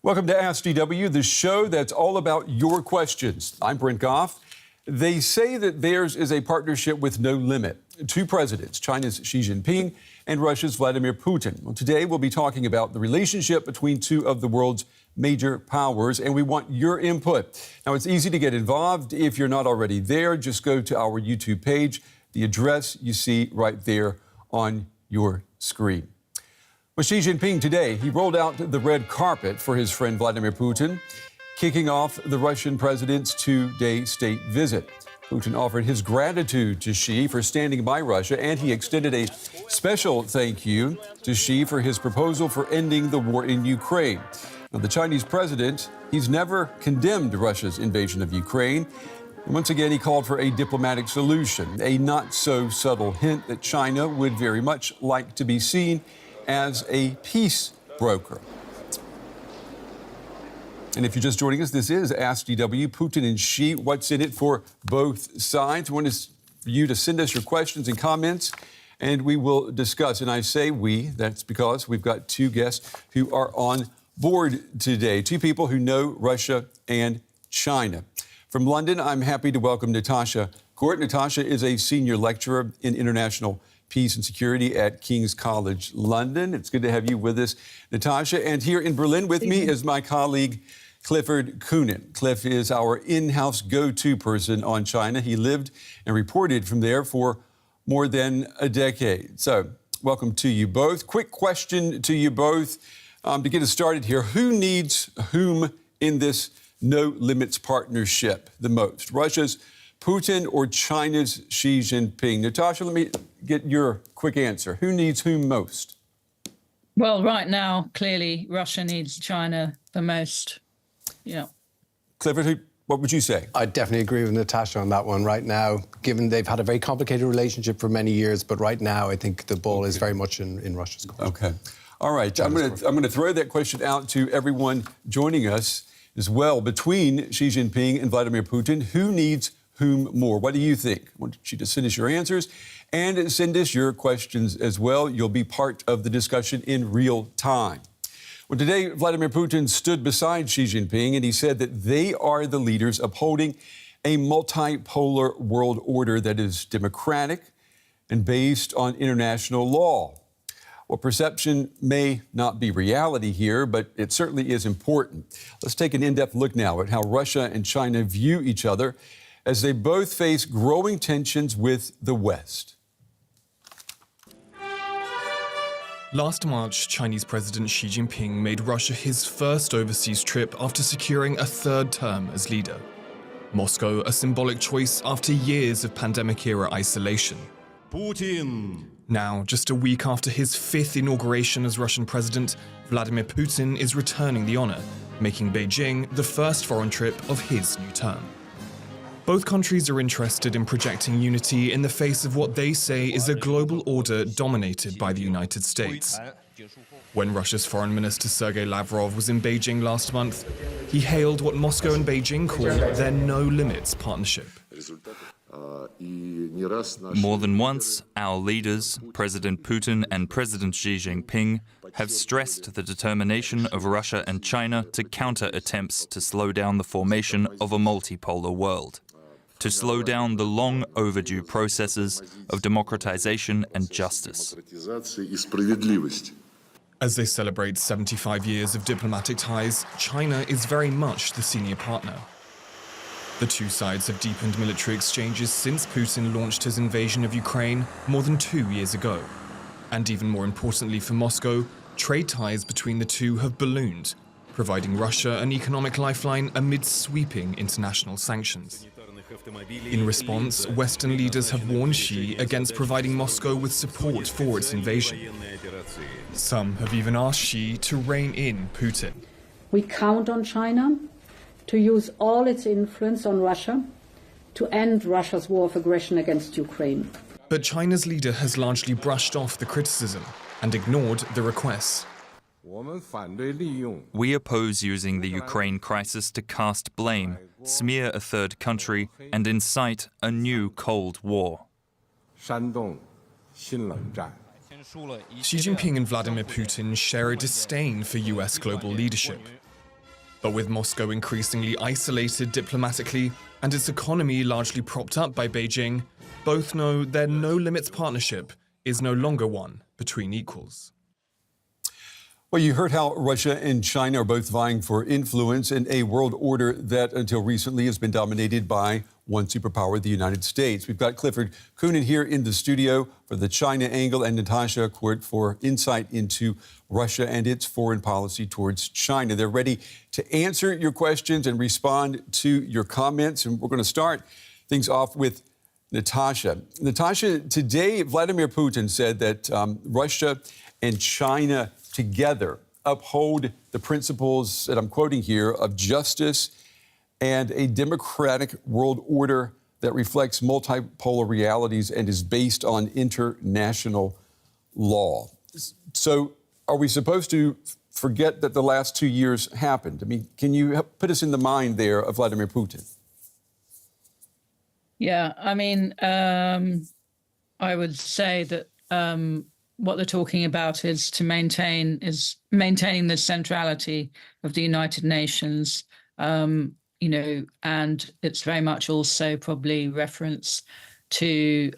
Welcome to Ask DW, the show that's all about your questions. I'm Brent Goff. They say that theirs is a partnership with no limit. Two presidents, China's Xi Jinping and Russia's Vladimir Putin. Well, today we'll be talking about the relationship between two of the world's major powers, and we want your input. Now, it's easy to get involved. If you're not already there, just go to our YouTube page. The address you see right there on your screen. With Xi Jinping today, he rolled out the red carpet for his friend Vladimir Putin, kicking off the Russian president's two-day state visit. Putin offered his gratitude to Xi for standing by Russia, and he extended a special thank you to Xi for his proposal for ending the war in Ukraine. Now, the Chinese president, he's never condemned Russia's invasion of Ukraine. And once again, he called for a diplomatic solution, a not-so-subtle hint that China would very much like to be seen as a peace broker. And if you're just joining us, this is Ask DW, Putin and Xi. What's in it for both sides? We want for you to send us your questions and comments, and we will discuss. And I say we, that's because we've got two guests who are on board today, two people who know Russia and China. From London, I'm happy to welcome Natasha Court. Natasha is a senior lecturer in international peace and security at King's College London. It's good to have you with us, Natasha. And here in Berlin with me is my colleague, Clifford Coonan. Cliff is our in-house go-to person on China. He lived and reported from there for more than a decade. So welcome to you both. Quick question to you both to get us started here. Who needs whom in this no-limits partnership the most? Russia's Putin or China's Xi Jinping? Natasha, let me get your quick answer. Who needs whom most? Well, right now, clearly, Russia needs China the most. Yeah. Clifford, what would you say? I definitely agree with Natasha on that one right now, given they've had a very complicated relationship for many years. But right now, I think the ball is very much in Russia's court. Okay. All right. I'm going to throw that question out to everyone joining us as well. Between Xi Jinping and Vladimir Putin, who needs whom more? What do you think? I want you to send us your answers and send us your questions as well. You'll be part of the discussion in real time. Well, today, Vladimir Putin stood beside Xi Jinping and he said that they are the leaders upholding a multipolar world order that is democratic and based on international law. Well, perception may not be reality here, but it certainly is important. Let's take an in-depth look now at how Russia and China view each other as they both face growing tensions with the West. Last March, Chinese President Xi Jinping made Russia his first overseas trip after securing a third term as leader. Moscow, a symbolic choice after years of pandemic-era isolation. Putin. Now, just a week after his fifth inauguration as Russian president, Vladimir Putin is returning the honor, making Beijing the first foreign trip of his new term. Both countries are interested in projecting unity in the face of what they say is a global order dominated by the United States. When Russia's Foreign Minister Sergei Lavrov was in Beijing last month, he hailed what Moscow and Beijing call their no-limits partnership. More than once, our leaders, President Putin and President Xi Jinping, have stressed the determination of Russia and China to counter attempts to slow down the formation of a multipolar world, to slow down the long overdue processes of democratization and justice. As they celebrate 75 years of diplomatic ties, China is very much the senior partner. The two sides have deepened military exchanges since Putin launched his invasion of Ukraine more than 2 years ago. And even more importantly for Moscow, trade ties between the two have ballooned, providing Russia an economic lifeline amid sweeping international sanctions. In response, Western leaders have warned Xi against providing Moscow with support for its invasion. Some have even asked Xi to rein in Putin. We count on China to use all its influence on Russia to end Russia's war of aggression against Ukraine. But China's leader has largely brushed off the criticism and ignored the requests. We oppose using the Ukraine crisis to cast blame, smear a third country, and incite a new Cold War. Xi Jinping and Vladimir Putin share a disdain for US global leadership. But with Moscow increasingly isolated diplomatically and its economy largely propped up by Beijing, both know their no-limits partnership is no longer one between equals. Well, you heard how Russia and China are both vying for influence in a world order that until recently has been dominated by one superpower, the United States. We've got Clifford Coonan here in the studio for the China angle and Natasha Court for insight into Russia and its foreign policy towards China. They're ready to answer your questions and respond to your comments. And we're going to start things off with Natasha. Natasha, today Vladimir Putin said that Russia and China together uphold the principles that I'm quoting here of justice and a democratic world order that reflects multipolar realities and is based on international law. So are we supposed to forget that the last 2 years happened? I mean, can you put us in the mind there of Vladimir Putin? Yeah, I mean, I would say that what they're talking about is maintaining the centrality of the United Nations, and it's very much also probably reference to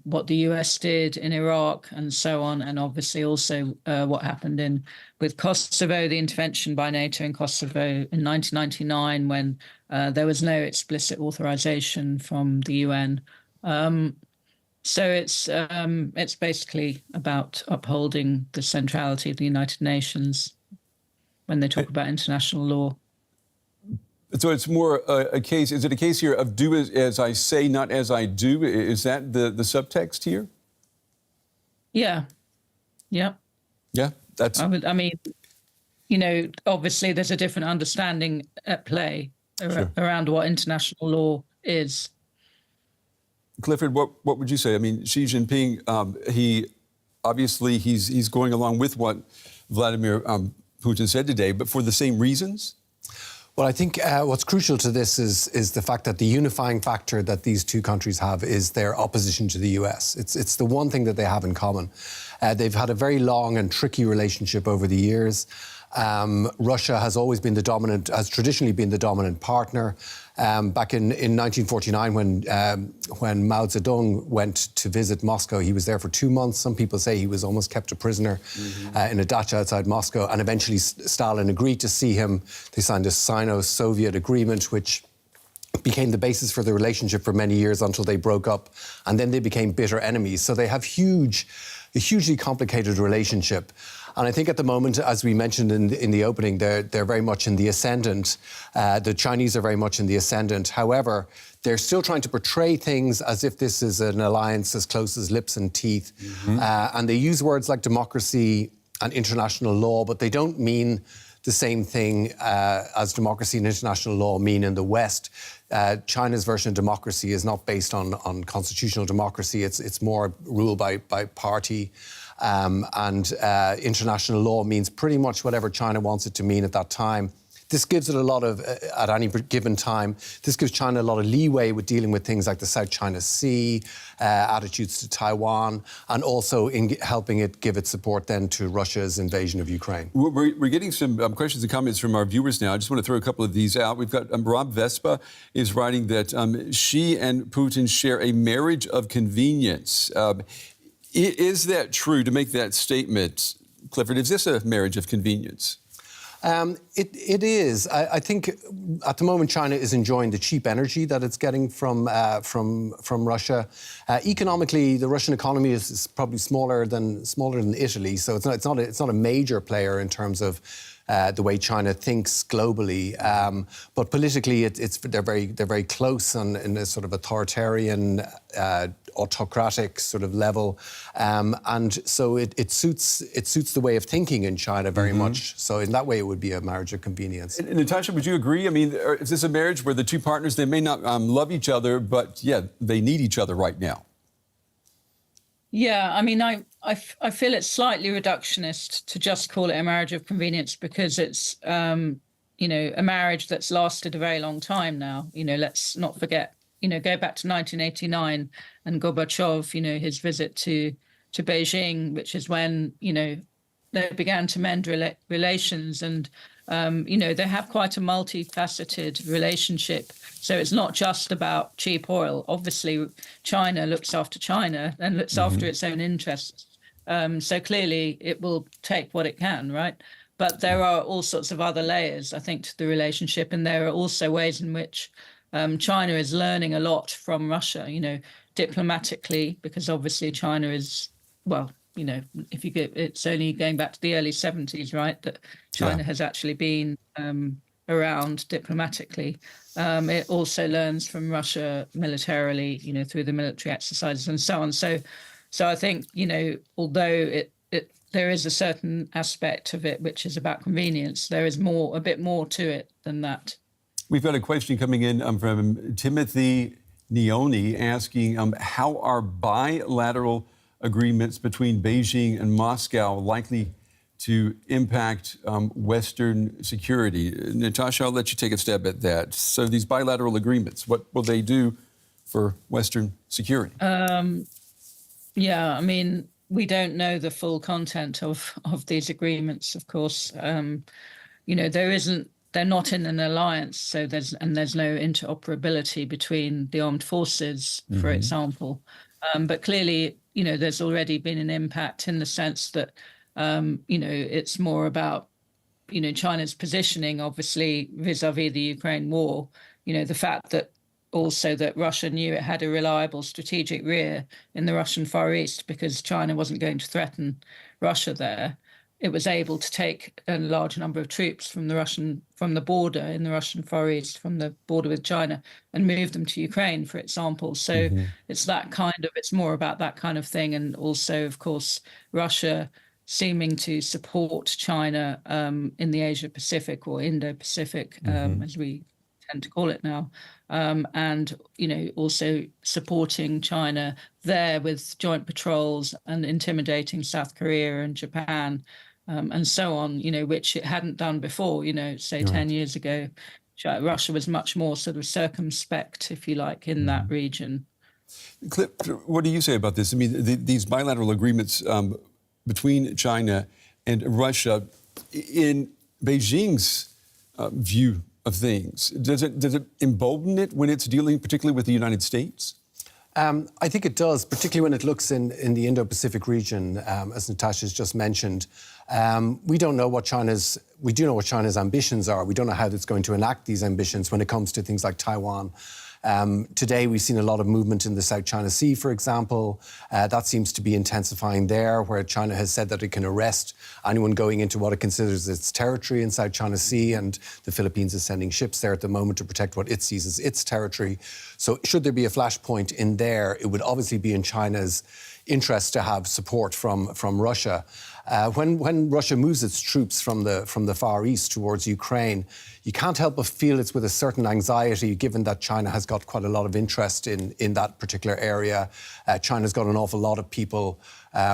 what the US did in Iraq and so on, and obviously also what happened with Kosovo, the intervention by NATO in Kosovo in 1999 when there was no explicit authorization from the UN. So it's basically about upholding the centrality of the United Nations when they talk about international law. So it's more a case, is it a case here of do as I say, not as I do? Is that the subtext here? Yeah. Yeah. Yeah, that's... obviously there's a different understanding at play around what international law is. Clifford, what would you say? I mean, Xi Jinping, he's going along with what Vladimir Putin said today, but for the same reasons? Well, I think what's crucial to this is the fact that the unifying factor that these two countries have is their opposition to the US. It's the one thing that they have in common. They've had a very long and tricky relationship over the years. Russia has traditionally been the dominant partner. Back in 1949, when Mao Zedong went to visit Moscow, he was there for 2 months. Some people say he was almost kept a prisoner in a dacha outside Moscow. And eventually Stalin agreed to see him. They signed a Sino-Soviet agreement, which became the basis for the relationship for many years until they broke up. And then they became bitter enemies. So they have a hugely complicated relationship. And I think at the moment, as we mentioned in the opening, they're very much in the ascendant. The Chinese are very much in the ascendant. However, they're still trying to portray things as if this is an alliance as close as lips and teeth. And they use words like democracy and international law, but they don't mean the same thing as democracy and international law mean in the West. China's version of democracy is not based on constitutional democracy. It's more ruled by party. And international law means pretty much whatever China wants it to mean at that time. This gives it a lot of, at any given time, this gives China a lot of leeway with dealing with things like the South China Sea, attitudes to Taiwan, and also in helping it give its support then to Russia's invasion of Ukraine. We're getting some questions and comments from our viewers now. I just want to throw a couple of these out. We've got Rob Vespa is writing that Xi and Putin share a marriage of convenience. Is that true, to make that statement, Clifford? Is this a marriage of convenience? It is. I think at the moment China is enjoying the cheap energy that it's getting from Russia. Economically, the Russian economy is probably smaller than Italy, so it's not a major player in terms of the way China thinks globally. But politically, they're very close in a sort of authoritarian, autocratic sort of level, and so it suits the way of thinking in China very much. So in that way, it would be a marriage of convenience. And Natasha, would you agree? I mean, is this a marriage where the two partners, they may not love each other, but yeah, they need each other right now? Yeah, I mean, I feel it's slightly reductionist to just call it a marriage of convenience because it's, a marriage that's lasted a very long time now. Let's not forget, go back to 1989 and Gorbachev, his visit to Beijing, which is when, they began to mend relations. And they have quite a multifaceted relationship. So it's not just about cheap oil. Obviously, China looks after China and looks after its own interests. So clearly it will take what it can, right? But there are all sorts of other layers, I think, to the relationship. And there are also ways in which China is learning a lot from Russia, diplomatically, because obviously China is, if you get, it's only going back to the early 70s, right, that China has actually been around diplomatically. It also learns from Russia militarily, through the military exercises and so on. So I think, although there is a certain aspect of it which is about convenience, there is a bit more to it than that. We've got a question coming in from Timothy Neoni asking how are bilateral agreements between Beijing and Moscow likely to impact Western security? Natasha, I'll let you take a stab at that. So these bilateral agreements, what will they do for Western security? We don't know the full content of these agreements, of course. They're not in an alliance, so there's no interoperability between the armed forces, for example. But clearly, there's already been an impact in the sense that, it's more about, China's positioning, obviously, vis-a-vis the Ukraine war. The fact that also that Russia knew it had a reliable strategic rear in the Russian Far East because China wasn't going to threaten Russia there. It was able to take a large number of troops from the border in the Russian Far East, from the border with China, and move them to Ukraine, for example. So it's more about that kind of thing. And also, of course, Russia seeming to support China in the Asia-Pacific or Indo-Pacific, as we tend to call it now, and also supporting China there with joint patrols and intimidating South Korea and Japan, and so on, which it hadn't done before. 10 years ago, Russia was much more sort of circumspect, if you like, in that region. Cliff, what do you say about this? I mean, these bilateral agreements between China and Russia, in Beijing's view of things, does it embolden it when it's dealing particularly with the United States? I think it does, particularly when it looks in the Indo-Pacific region, as Natasha's just mentioned. We do know what China's ambitions are. We don't know how it's going to enact these ambitions when it comes to things like Taiwan. Today, we've seen a lot of movement in the South China Sea, for example. That seems to be intensifying there, where China has said that it can arrest anyone going into what it considers its territory in South China Sea, and the Philippines is sending ships there at the moment to protect what it sees as its territory. So should there be a flashpoint in there, it would obviously be in China's interest to have support from Russia. When Russia moves its troops from the Far East towards Ukraine, you can't help but feel it's with a certain anxiety, given that China has got quite a lot of interest in that particular area. China's got an awful lot of people.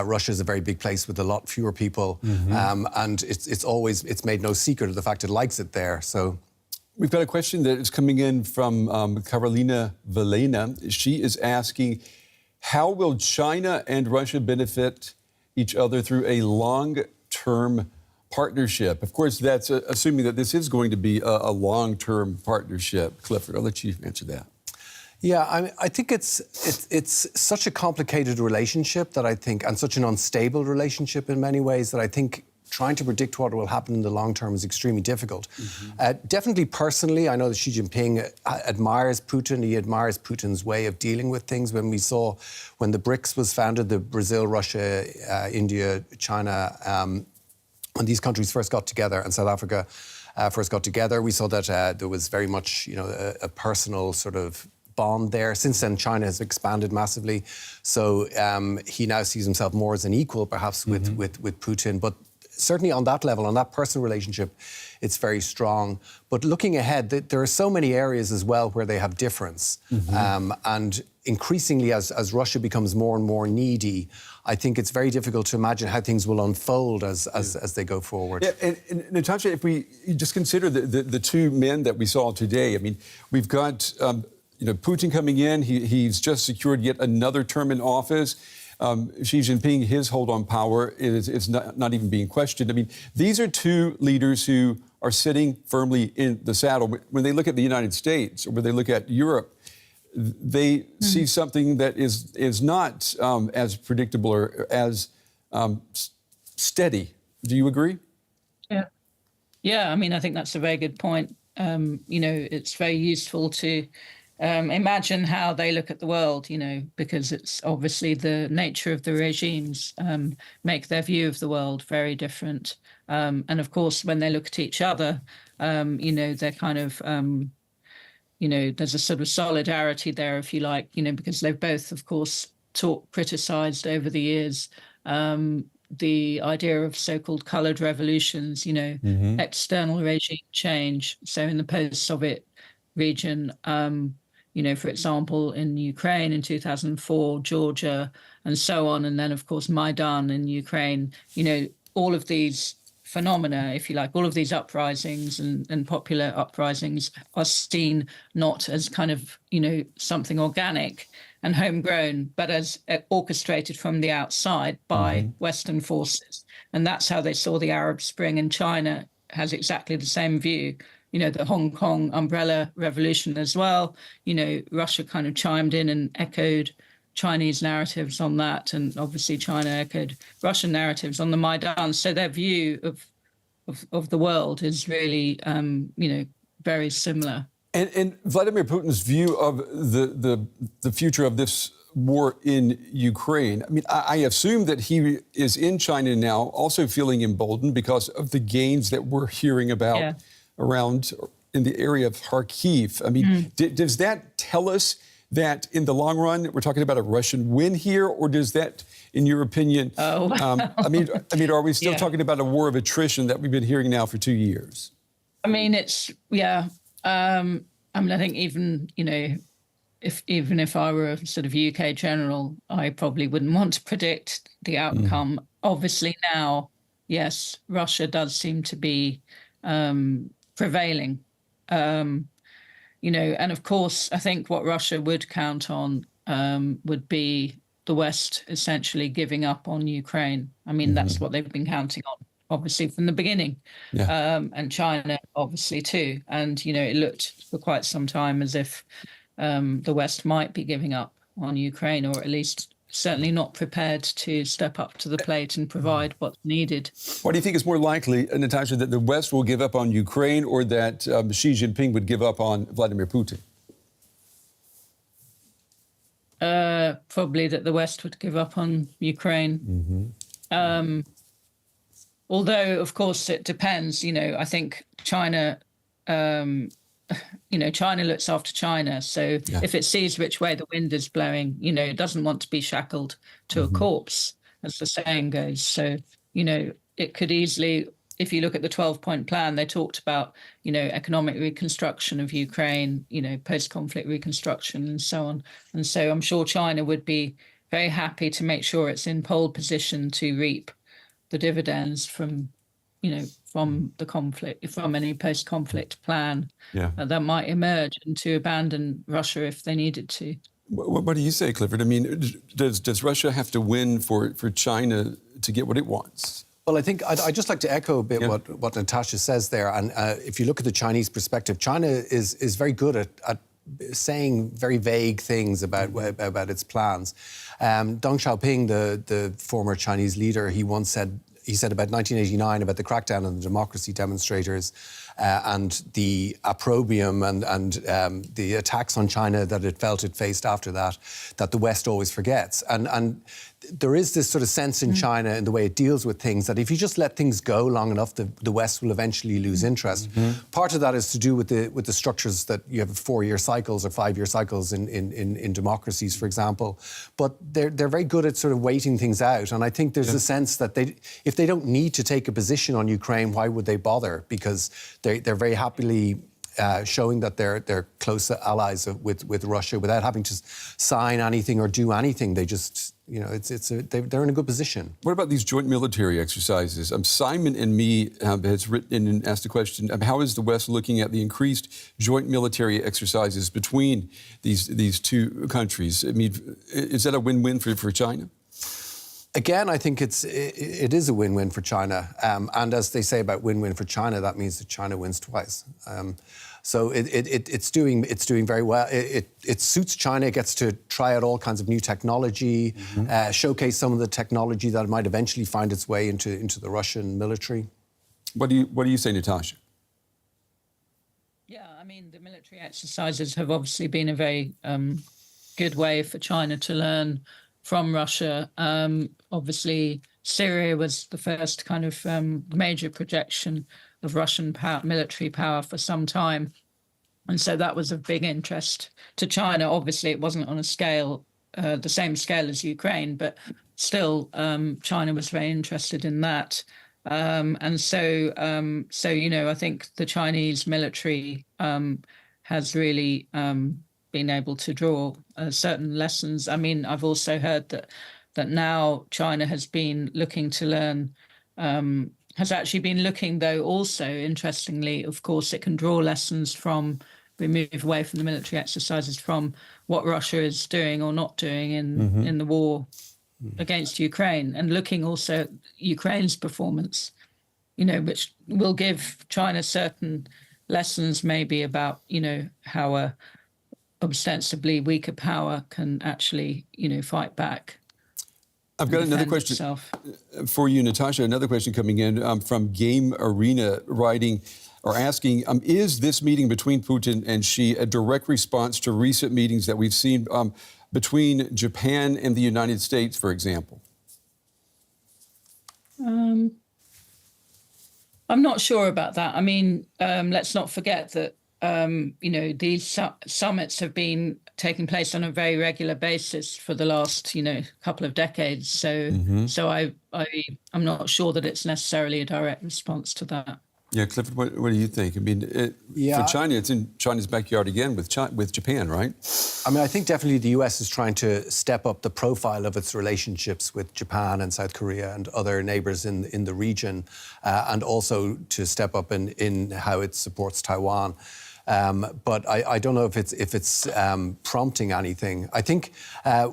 Russia's a very big place with a lot fewer people, and it's made no secret of the fact it likes it there. So. We've got a question that is coming in from Carolina Valena. She is asking, how will China and Russia benefit each other through a long-term partnership? Of course, that's assuming that this is going to be a long-term partnership. Clifford, I'll let you answer that. Yeah, I think it's such a complicated relationship that I think, and such an unstable relationship in many ways, that I think trying to predict what will happen in the long term is extremely difficult. Definitely personally, I know that Xi Jinping admires Putin. He admires Putin's way of dealing with things. When the BRICS was founded, the Brazil, Russia, India, China, when these countries first got together, and South Africa first got together, we saw that there was very much, a personal sort of bond there. Since then, China has expanded massively. So he now sees himself more as an equal, perhaps, with Putin. But certainly on that level, on that personal relationship, it's very strong. But looking ahead, there are so many areas as well where they have difference. And increasingly, as Russia becomes more and more needy, I think it's very difficult to imagine how things will unfold as they go forward. Yeah, and Natasha, if we just consider the two men that we saw today, I mean, we've got Putin coming in. He's just secured yet another term in office. Xi Jinping, his hold on power is not even being questioned. I mean, these are two leaders who are sitting firmly in the saddle. When they look at the United States or when they look at Europe, they see something that is not as predictable or as steady. Do you agree? Yeah. Yeah, I mean, I think that's a very good point. It's very useful to imagine how they look at the world, because it's obviously the nature of the regimes make their view of the world very different. And of course, when they look at each other, they're kind of, there's a sort of solidarity there, if you like, because they've both, of course, criticized over the years the idea of so-called colored revolutions, external regime change. So in the post-Soviet region, for example, in Ukraine in 2004, Georgia, and so on, and then, of course, Maidan in Ukraine, all of these phenomena, if you like, all of these uprisings and popular uprisings are seen not as kind of, something organic and homegrown, but as orchestrated from the outside by Western forces. And that's how they saw the Arab Spring. And China has exactly the same view. The Hong Kong umbrella revolution as well. Russia kind of chimed in and echoed Chinese narratives on that. And obviously China echoed Russian narratives on the Maidan. So their view of the world is really, very similar. And Vladimir Putin's view of the future of this war in Ukraine, I mean, I assume that he is in China now also feeling emboldened because of the gains that we're hearing about around in the area of Kharkiv. I mean, does that tell us that in the long run, we're talking about a Russian win here, or does that, in your opinion, I mean, are we still talking about a war of attrition that we've been hearing now for 2 years? I mean, I think even, if I were a sort of UK general, I probably wouldn't want to predict the outcome. Obviously now, yes, Russia does seem to be prevailing. And of course, I think what Russia would count on would be the West essentially giving up on Ukraine. I mean, that's what they've been counting on, obviously, from the beginning. And China, obviously, too. And, it looked for quite some time as if the West might be giving up on Ukraine, or at least certainly not prepared to step up to the plate and provide what's needed. What do you think is more likely, Natasha, that the West will give up on Ukraine or that Xi Jinping would give up on Vladimir Putin? Probably that the West would give up on Ukraine. Although, of course, it depends. I think China, China looks after China. So if it sees which way the wind is blowing, it doesn't want to be shackled to a corpse, as the saying goes. So, it could easily, if you look at the 12-point plan, they talked about, economic reconstruction of Ukraine, post-conflict reconstruction and so on. And so I'm sure China would be very happy to make sure it's in pole position to reap the dividends from the conflict, from any post-conflict plan that might emerge, and to abandon Russia if they needed to. What do you say, Clifford? I mean, does Russia have to win for China to get what it wants? Well, I think I'd just like to echo a bit what Natasha says there. And if you look at the Chinese perspective, China is very good at saying very vague things about its plans. Deng Xiaoping, the former Chinese leader, he said about 1989, about the crackdown on the democracy demonstrators and the opprobrium and the attacks on China that it felt it faced after that the West always forgets. And there is this sort of sense in China in the way it deals with things that if you just let things go long enough, the West will eventually lose interest. Part of that is to do with the structures that you have 4-year cycles or 5-year cycles in democracies, for example. But they're very good at sort of waiting things out. And I think there's a sense that if they don't need to take a position on Ukraine, why would they bother? Because they're very happily showing that they're close allies with Russia without having to sign anything or do anything. They just, they're in a good position. What about these joint military exercises? Simon and Me has written and asked the question, how is the West looking at the increased joint military exercises between these two countries? I mean, is that a win-win for China? Again, I think it is a win-win for China. And as they say about win-win for China, that means that China wins twice. So it's doing very well. It suits China. It gets to try out all kinds of new technology, showcase some of the technology that might eventually find its way into the Russian military. What do you say, Natasha? Yeah, I mean, the military exercises have obviously been a very good way for China to learn from Russia. Obviously, Syria was the first kind of major projection of Russian military power for some time. And so that was of big interest to China. Obviously, it wasn't on a scale, the same scale as Ukraine, but still, China was very interested in that. And so, I think the Chinese military has really been able to draw certain lessons. I mean, I've also heard that now China has been looking to learn, has actually been looking, though, also, interestingly, of course, it can draw lessons from, we move away from the military exercises, from what Russia is doing or not doing in the war against Ukraine, and looking also at Ukraine's performance, which will give China certain lessons maybe about, how a ostensibly weaker power can actually, fight back. I've got another question for you, Natasha. Another question coming in from Game Arena, writing or asking, is this meeting between Putin and Xi a direct response to recent meetings that we've seen between Japan and the United States, for example? I'm not sure about that. I mean, let's not forget that, these summits have been taking place on a very regular basis for the last, couple of decades. So, I'm not sure that it's necessarily a direct response to that. Yeah, Clifford, what do you think? I mean, for China, it's in China's backyard again with Japan, right? I mean, I think definitely the US is trying to step up the profile of its relationships with Japan and South Korea and other neighbours in the region, and also to step up in how it supports Taiwan. But I don't know if it's prompting anything. I think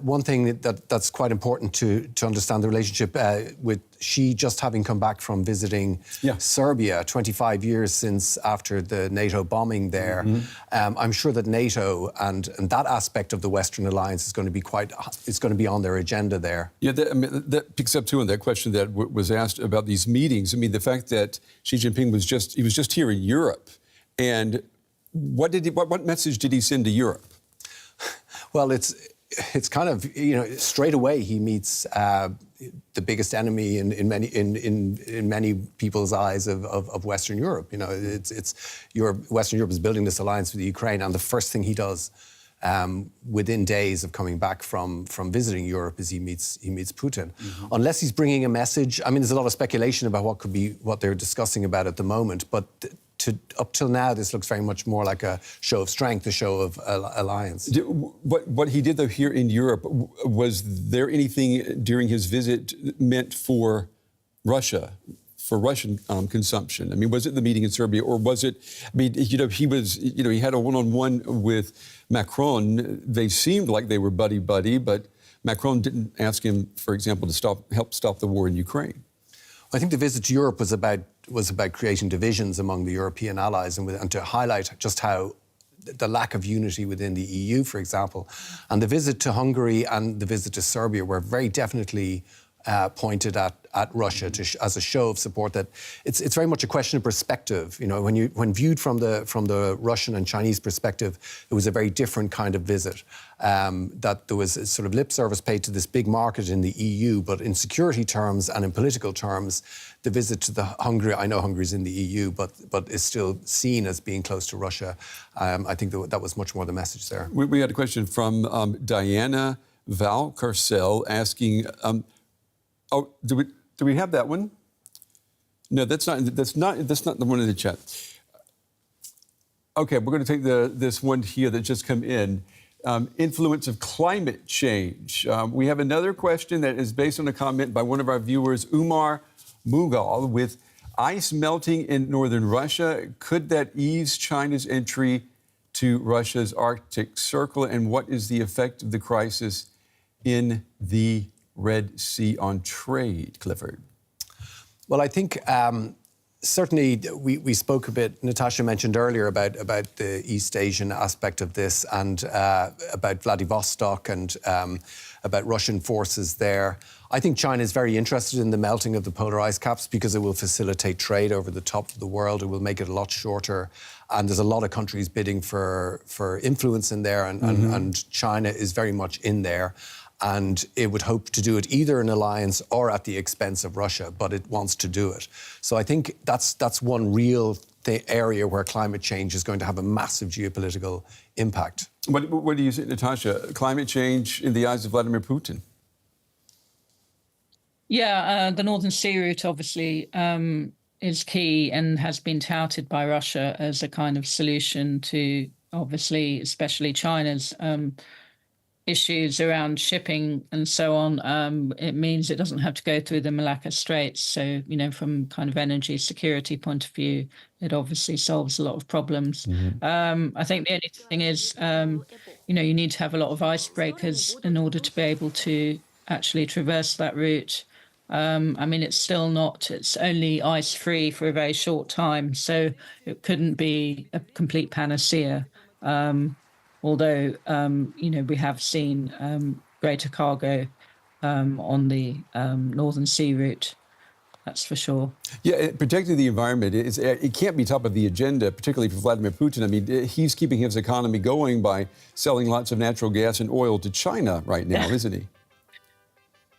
one thing that's quite important to understand the relationship with Xi just having come back from visiting Serbia, 25 years since after the NATO bombing there. I'm sure that NATO and that aspect of the Western alliance is going to be on their agenda there. Yeah, that picks up too on that question that was asked about these meetings. I mean, the fact that Xi Jinping was just here in Europe, and what message did he send to Europe? Well, it's kind of, straight away he meets the biggest enemy in many people's eyes of Western Europe. Western Europe is building this alliance with Ukraine, and the first thing he does within days of coming back from visiting Europe is he meets Putin. Unless he's bringing a message. I mean, there's a lot of speculation about what they're discussing about at the moment, but up till now, this looks very much more like a show of strength, a show of alliance. What he did, though, here in Europe, was there anything during his visit meant for Russia, for Russian consumption? I mean, was it the meeting in Serbia, or was it, I mean, he had a one-on-one with Macron. They seemed like they were buddy-buddy, but Macron didn't ask him, for example, to help stop the war in Ukraine. I think the visit to Europe was about creating divisions among the European allies and to highlight just how the lack of unity within the EU, for example. And the visit to Hungary and the visit to Serbia were very definitely pointed at Russia as a show of support. That it's very much a question of perspective. When viewed from the Russian and Chinese perspective, it was a very different kind of visit. That there was a sort of lip service paid to this big market in the EU, but in security terms and in political terms, the visit to Hungary, I know Hungary's in the EU, but is still seen as being close to Russia. I think that was much more the message there. We had a question from Diana Valcarcel asking. Do we have that one? No, that's not the one in the chat. Okay, we're going to take this one here that just come in. Influence of climate change. We have another question that is based on a comment by one of our viewers, Umar Mughal, with ice melting in northern Russia. Could that ease China's entry to Russia's Arctic Circle? And what is the effect of the crisis in the Red Sea on trade, Clifford? Well, I think certainly we spoke a bit, Natasha mentioned earlier about the East Asian aspect of this and about Vladivostok and about Russian forces there. I think China is very interested in the melting of the polar ice caps because it will facilitate trade over the top of the world. It will make it a lot shorter. And there's a lot of countries bidding for influence in there and China is very much in there. And it would hope to do it either in alliance or at the expense of Russia, but it wants to do it. So I think that's one real area where climate change is going to have a massive geopolitical impact. What do you say, Natasha? Climate change in the eyes of Vladimir Putin? Yeah, the Northern Sea route obviously is key and has been touted by Russia as a kind of solution to, obviously, especially China's issues around shipping and so on. It means it doesn't have to go through the Malacca Straits. So, you know, from kind of energy security point of view, it obviously solves a lot of problems. I think the only thing is, you know, you need to have a lot of icebreakers in order to be able to actually traverse that route. I mean, it's only ice-free for a very short time, so it couldn't be a complete panacea. Although, you know, we have seen greater cargo on the Northern Sea route, that's for sure. Yeah, protecting the environment, it can't be top of the agenda, particularly for Vladimir Putin. I mean, he's keeping his economy going by selling lots of natural gas and oil to China right now, isn't he?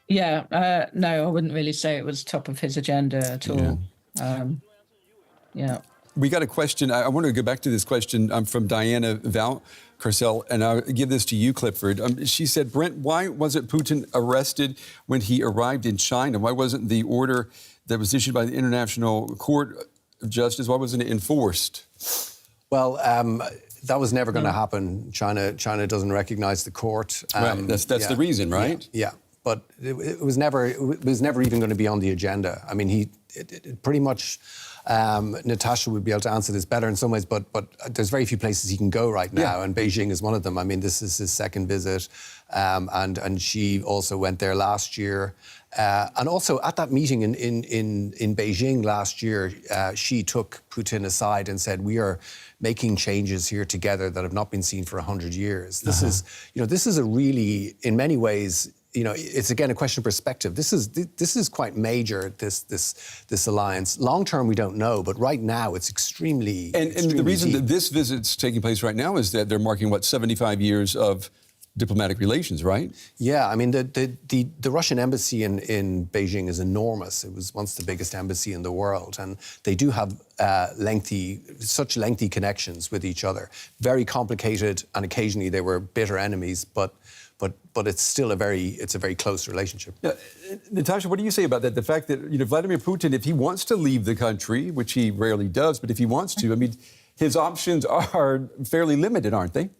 Yeah, no, I wouldn't really say it was top of his agenda at all. Yeah. We got a question. I want to go back to this question from Diana Valcarcel, and I'll give this to you, Clifford. She said, Brent, why wasn't Putin arrested when he arrived in China? Why wasn't the order that was issued by the International Court of Justice, why wasn't it enforced? Well, that was never going to happen. China doesn't recognize the court. Right. That's the reason, right? Yeah. But it was never even going to be on the agenda. I mean, it pretty much. Natasha would be able to answer this better in some ways, but there's very few places he can go right now, and Beijing is one of them. I mean, this is his second visit, and Xi also went there last year. And also at that meeting in Beijing last year, Xi took Putin aside and said, "We are making changes here together that have not been seen for 100 years." This is a really, in many ways, you know, it's again a question of perspective. This is quite major. This alliance. Long term, we don't know, but right now it's extremely. And the reason that this visit's taking place right now is that they're marking 75 years of diplomatic relations, right? Yeah, I mean the Russian embassy in Beijing is enormous. It was once the biggest embassy in the world, and they do have such lengthy connections with each other. Very complicated, and occasionally they were bitter enemies, but it's still a very close relationship. Yeah. Natasha, what do you say about that? The fact that, you know, Vladimir Putin, if he wants to leave the country, which he rarely does, but if he wants to, I mean, his options are fairly limited, aren't they?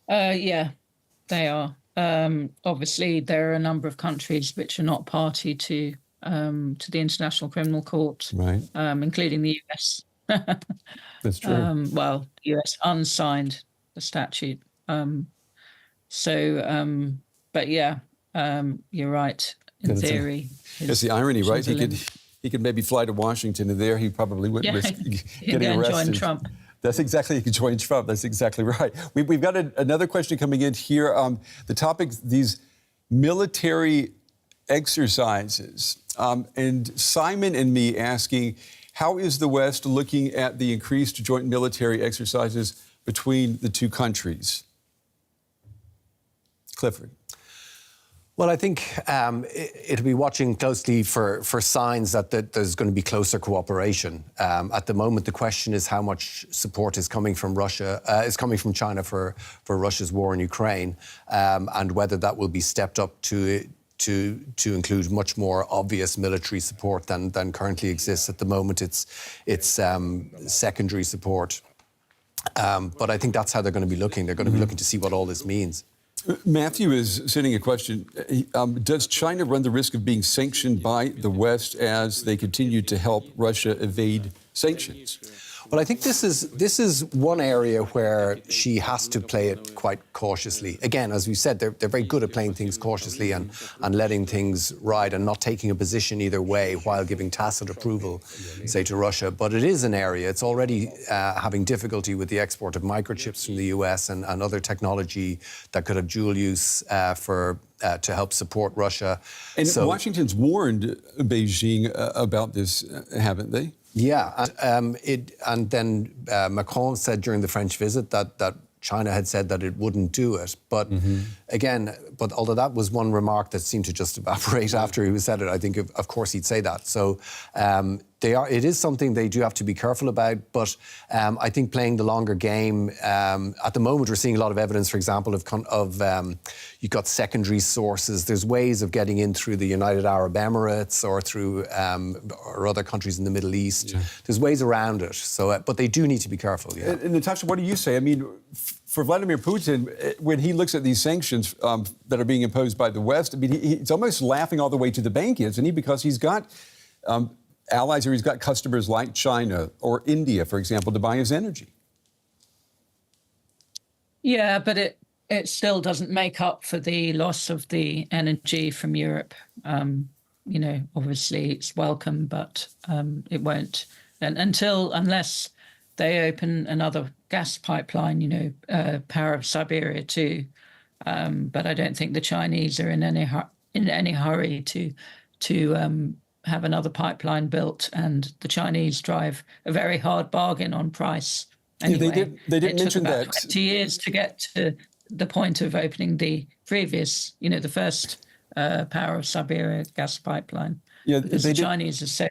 Yeah, they are. Obviously, there are a number of countries which are not party to the International Criminal Court, right? Including the US. That's true. Well, the US unsigned the statute. But yeah, you're right. In theory, that's the irony, right? He could maybe fly to Washington, and there he probably wouldn't risk getting arrested. Join Trump. That's exactly, he could join Trump. That's exactly right. We've got another question coming in here. The topic, these military exercises. And Simon and me asking, how is the West looking at the increased joint military exercises between the two countries? Clifford. Well, I think it'll be watching closely for signs that there's going to be closer cooperation. At the moment, the question is how much support is coming from China for Russia's war in Ukraine, and whether that will be stepped up to include much more obvious military support than currently exists. At the moment, it's secondary support. But I think that's how they're going to be looking. They're going to be looking to see what all this means. Matthew is sending a question. Does China run the risk of being sanctioned by the West as they continue to help Russia evade sanctions? Well, I think this is one area where she has to play it quite cautiously. Again, as we said, they're very good at playing things cautiously and letting things ride and not taking a position either way while giving tacit approval, say, to Russia. But it is an area. It's already having difficulty with the export of microchips from the US and other technology that could have dual use to help support Russia. And so, Washington's warned Beijing about this, haven't they? Yeah, and then Macron said during the French visit that China had said that it wouldn't do it. But again, although that was one remark that seemed to just evaporate after he said it, I think of course he'd say that. So it is something they do have to be careful about. But I think playing the longer game, at the moment we're seeing a lot of evidence, for example, of you've got secondary sources. There's ways of getting in through the United Arab Emirates or through or other countries in the Middle East. Yeah. There's ways around it. So, but they do need to be careful. Yeah. And Natasha, what do you say? I mean, for Vladimir Putin, when he looks at these sanctions that are being imposed by the West, I mean, he's almost laughing all the way to the bank, isn't he? Because he's got allies or he's got customers like China or India, for example, to buy his energy. Yeah, but it still doesn't make up for the loss of the energy from Europe. You know, obviously it's welcome, but it won't. And unless they open another gas pipeline, you know, power of Siberia too. But I don't think the Chinese are in any hurry to have another pipeline built. And the Chinese drive a very hard bargain on price. Anyway, they didn't mention that. It took about 20 years to get to the point of opening the previous, you know, the first power of Siberia gas pipeline. Yeah, because the Chinese are so.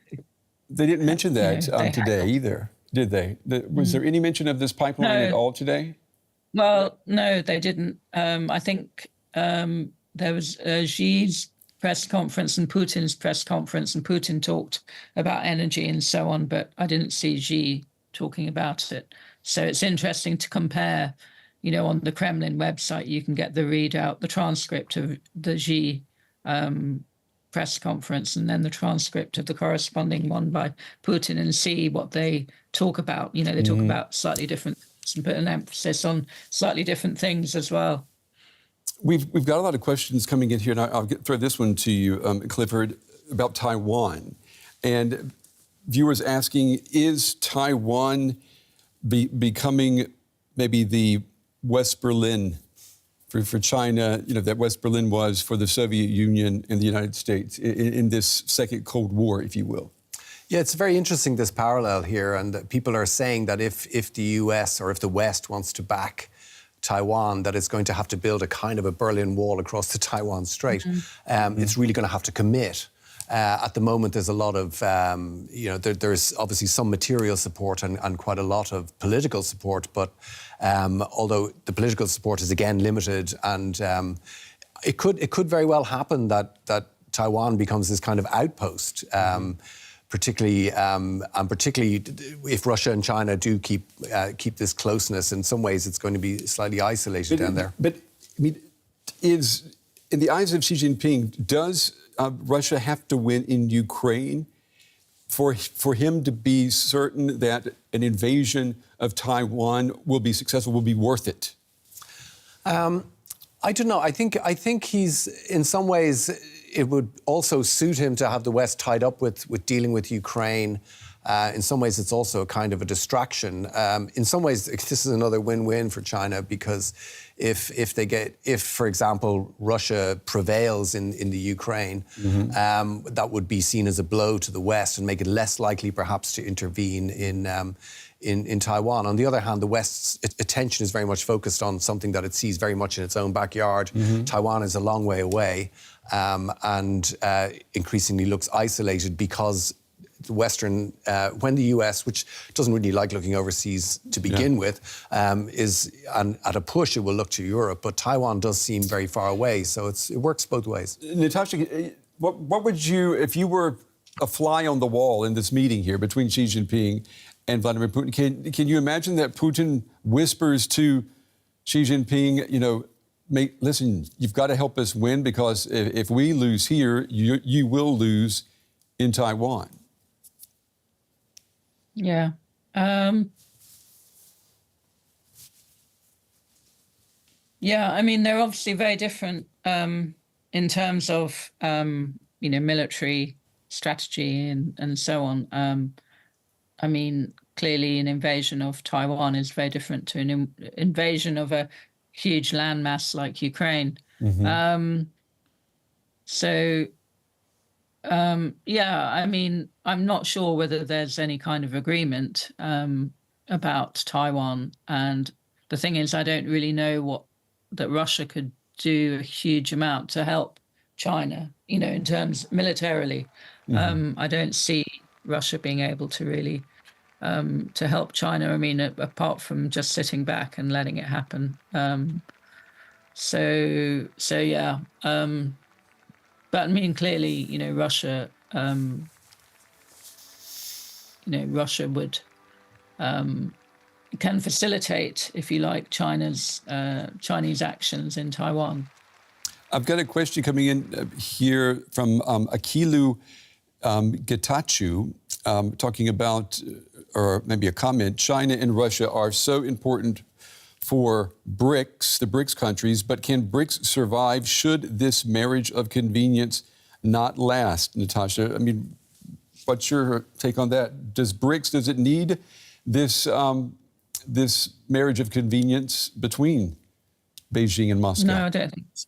They didn't mention that today either, did they? Was there any mention of this pipeline at all today? Well, no, they didn't. I think there was Xi's press conference and Putin's press conference, and Putin talked about energy and so on, but I didn't see Xi talking about it. So it's interesting to compare, you know, on the Kremlin website, you can get the readout, the transcript of the Xi press conference, and then the transcript of the corresponding one by Putin and Xi, what they talk about. You know, they talk about slightly different things and put an emphasis on slightly different things as well. We've got a lot of questions coming in here, and I'll throw this one to you, Clifford, about Taiwan. And viewers asking, is Taiwan becoming maybe the West Berlin for China, you know, that West Berlin was for the Soviet Union and the United States in this second Cold War, if you will? Yeah, it's very interesting, this parallel here, and people are saying that if the US or if the West wants to back Taiwan, that it's going to have to build a kind of a Berlin Wall across the Taiwan Strait. It's really going to have to commit. At the moment, there's a lot of, you know, there's obviously some material support and quite a lot of political support, but although the political support is again limited, and it could very well happen that Taiwan becomes this kind of outpost. Particularly if Russia and China do keep this closeness. In some ways, it's going to be slightly isolated down there. But I mean, is in the eyes of Xi Jinping, does Russia have to win in Ukraine for him to be certain that an invasion of Taiwan will be successful, will be worth it? I don't know. I think he's, in some ways, it would also suit him to have the West tied up with dealing with Ukraine. In some ways, it's also a kind of a distraction. In some ways, this is another win-win for China, because if, for example, Russia prevails in the Ukraine, that would be seen as a blow to the West and make it less likely, perhaps, to intervene in Taiwan. On the other hand, the West's attention is very much focused on something that it sees very much in its own backyard. Taiwan is a long way away and increasingly looks isolated because the Western, when the US, which doesn't really like looking overseas to begin with, is, and at a push, it will look to Europe, but Taiwan does seem very far away, so it works both ways. Natasha, what would you, if you were a fly on the wall in this meeting here between Xi Jinping and Vladimir Putin, can you imagine that Putin whispers to Xi Jinping, you know, listen, you've got to help us win, because if we lose here, you will lose in Taiwan? Yeah. Yeah, I mean, they're obviously very different in terms of, military strategy and so on. I mean, clearly an invasion of Taiwan is very different to an invasion of a huge landmass like Ukraine. So, yeah, I mean, I'm not sure whether there's any kind of agreement about Taiwan. And the thing is, I don't really know that Russia could do a huge amount to help China, in terms militarily. I don't see Russia being able to really to help China. I mean, apart from just sitting back and letting it happen. So yeah. But I mean, clearly, Russia, Russia would can facilitate, if you like, Chinese actions in Taiwan. I've got a question coming in here from Akilu Getachew, talking about, or maybe a comment, China and Russia are so important for BRICS, the BRICS countries, but can BRICS survive should this marriage of convenience not last? Natasha, I mean, what's your take on that? Does it need this marriage of convenience between Beijing and Moscow? No, I don't think so.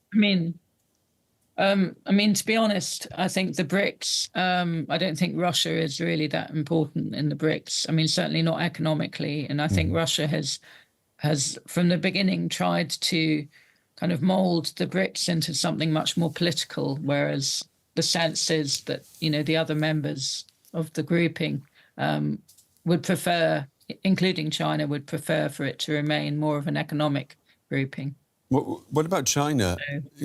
I mean, to be honest, I think the BRICS, I don't think Russia is really that important in the BRICS. I mean, certainly not economically. And I think Russia has from the beginning tried to kind of mold the BRICS into something much more political, whereas the sense is that, the other members of the grouping would prefer, including China, would prefer for it to remain more of an economic grouping. What about China,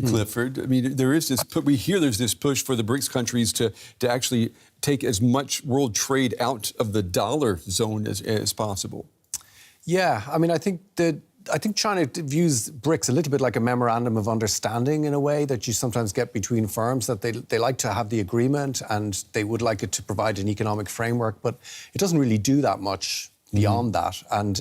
Clifford? I mean, there's this push for the BRICS countries to actually take as much world trade out of the dollar zone as possible. Yeah, I mean, I think China views BRICS a little bit like a memorandum of understanding in a way that you sometimes get between firms, that they like to have the agreement and they would like it to provide an economic framework, but it doesn't really do that much beyond that. And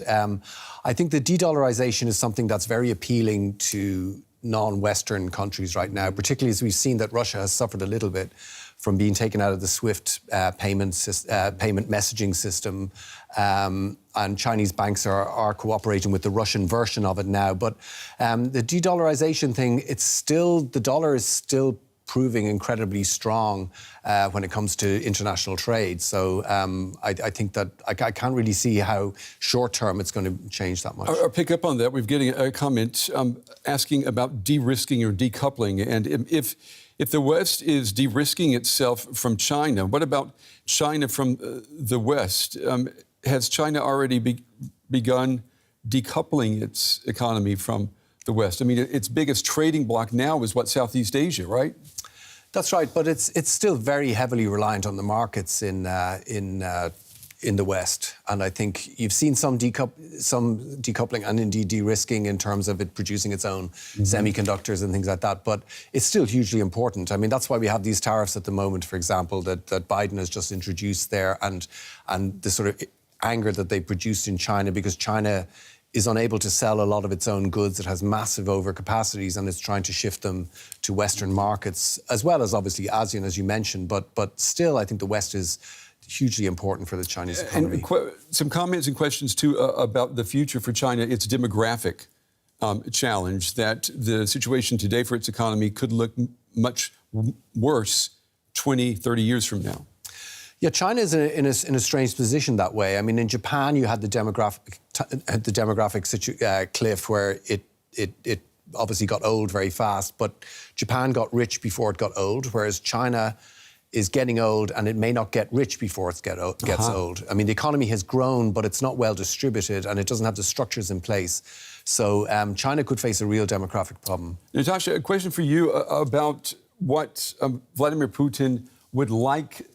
I think the de-dollarization is something that's very appealing to non-Western countries right now, particularly as we've seen that Russia has suffered a little bit from being taken out of the SWIFT payment messaging system. And Chinese banks are cooperating with the Russian version of it now. But the de-dollarization thing, the dollar is still proving incredibly strong when it comes to international trade. So I think that I can't really see how short-term it's going to change that much. I'll pick up on that. We're getting a comment asking about de-risking or decoupling. And if the West is de-risking itself from China, what about China from the West? Has China already begun decoupling its economy from the West? I mean, its biggest trading bloc now is Southeast Asia, right? That's right, but it's still very heavily reliant on the markets in the West, and I think you've seen some decoupling and indeed de-risking in terms of it producing its own semiconductors and things like that. But it's still hugely important. I mean, that's why we have these tariffs at the moment, for example, that Biden has just introduced there, and the sort of anger that they produced in China because China is unable to sell a lot of its own goods. It has massive overcapacities and it's trying to shift them to Western markets, as well as obviously ASEAN, as you mentioned. But still, I think the West is hugely important for the Chinese economy. And some comments and questions, too, about the future for China, its demographic challenge, that the situation today for its economy could look much worse 20, 30 years from now. Yeah, China is in a strange position that way. I mean, in Japan, you had the demographic cliff where it obviously got old very fast, but Japan got rich before it got old, whereas China is getting old and it may not get rich before it gets old. I mean, the economy has grown, but it's not well distributed and it doesn't have the structures in place. So China could face a real demographic problem. Natasha, a question for you about what Vladimir Putin would like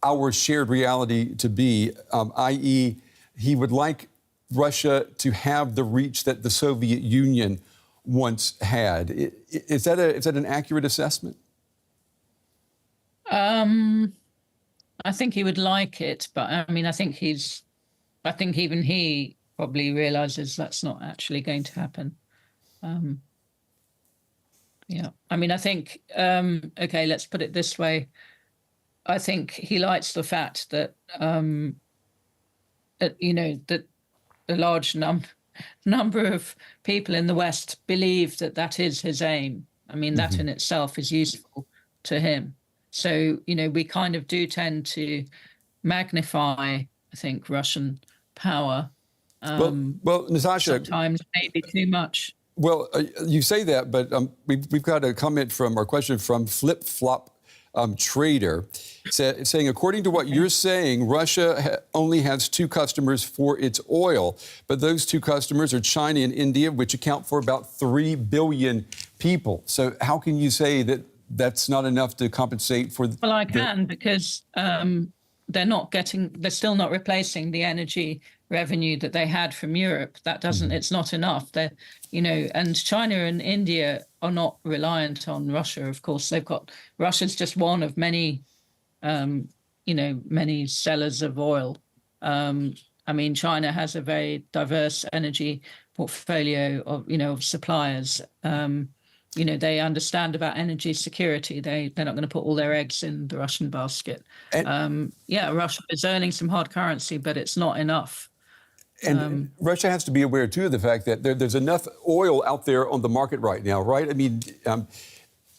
our shared reality to be, i.e., he would like Russia to have the reach that the Soviet Union once had. Is that an accurate assessment? I think he would like it, but I mean, I think I think even he probably realizes that's not actually going to happen. Yeah, I mean, I think, okay, let's put it this way. I think he likes the fact that, that a large number of people in the West believe that that is his aim. I mean, that in itself is useful to him. So, we kind of do tend to magnify, I think, Russian power. Well, Natasha, sometimes maybe too much. Well, you say that, but we've got a comment or question from Flip Flop Trader saying, according to what you're saying, Russia only has 2 customers for its oil, but those 2 customers are China and India, which account for about 3 billion people. So how can you say that that's not enough to compensate for? Well, I can, because they're still not replacing the energy revenue that they had from Europe. That doesn't, it's not enough. And China and India are not reliant on Russia. Of course, Russia's just one of many, many sellers of oil. I mean, China has a very diverse energy portfolio of suppliers. They understand about energy security. They're not going to put all their eggs in the Russian basket. Russia is earning some hard currency, but it's not enough. And Russia has to be aware, too, of the fact that there's enough oil out there on the market right now, right? I mean,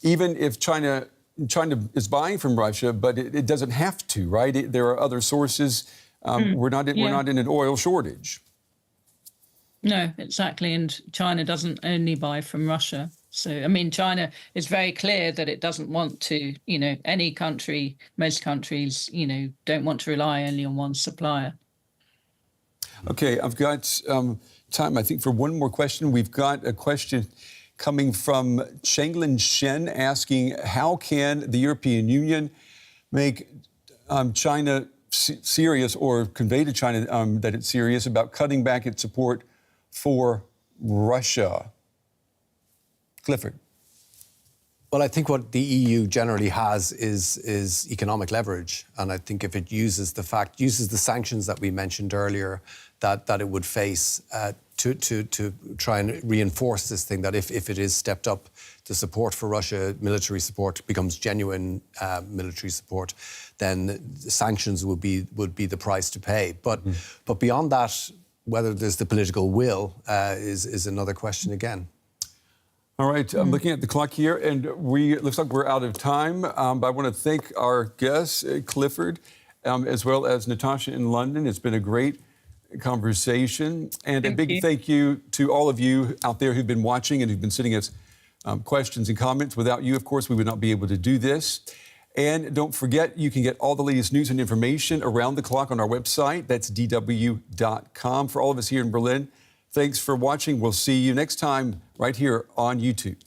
even if China is buying from Russia, but it doesn't have to, right? There are other sources. We're not in an oil shortage. No, exactly. And China doesn't only buy from Russia. So, I mean, China is very clear that it doesn't want to, any country, most countries, don't want to rely only on one supplier. Okay, I've got time, I think, for one more question. We've got a question coming from Changlin Shen asking, how can the European Union make China serious, or convey to China that it's serious about cutting back its support for Russia? Clifford. Well, I think what the EU generally has is economic leverage. And I think if it uses the sanctions that we mentioned earlier, that it would face to try and reinforce this thing, that if it is stepped up, the support for Russia, military support, becomes genuine military support, then sanctions would be the price to pay. But beyond that, whether there's the political will is another question again. All right, I'm looking at the clock here, and it looks like we're out of time. But I want to thank our guests, Clifford, as well as Natasha in London. It's been a great conversation. And a big thank you to all of you out there who've been watching and who've been sending us questions and comments. Without you, of course, we would not be able to do this. And don't forget, you can get all the latest news and information around the clock on our website. That's dw.com. For all of us here in Berlin, thanks for watching. We'll see you next time right here on YouTube.